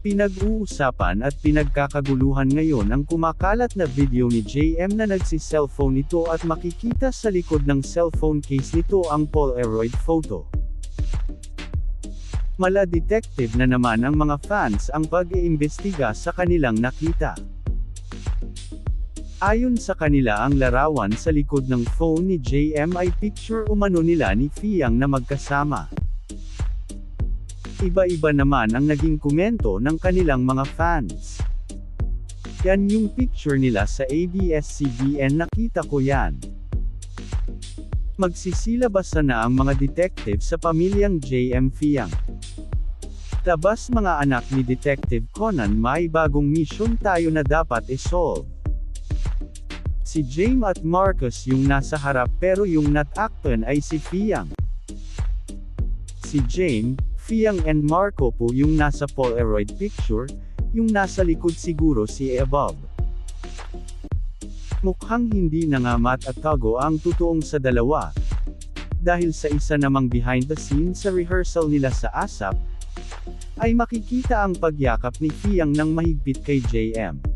Pinag-uusapan at pinagkakaguluhan ngayon ang kumakalat na video ni JM na nagsi-cellphone ito at makikita sa likod ng cellphone case nito ang Polaroid photo. Mala detective na naman ang mga fans ang pag-iimbestiga sa kanilang nakita. Ayon sa kanila ang larawan sa likod ng phone ni JM ay picture umano nila ni Fiang na magkasama. Iba-iba naman ang naging komento ng kanilang mga fans. Yan yung picture nila sa ABS-CBN, nakita ko yan. Magsisilabas na ang mga detective sa pamilyang JM Fiang. Tabas mga anak ni Detective Conan, may bagong mission tayo na dapat isolve. Si James at Marcus yung nasa harap pero yung not-acton ay si Fiang. Si James, Fiang and Marco po yung nasa Polaroid picture, yung nasa likod siguro si above. Mukhang hindi na nga matatago ang totoong sa dalawa. Dahil sa isa namang behind the scenes sa rehearsal nila sa ASAP, ay makikita ang pagyakap ni Fiang ng mahigpit kay JM.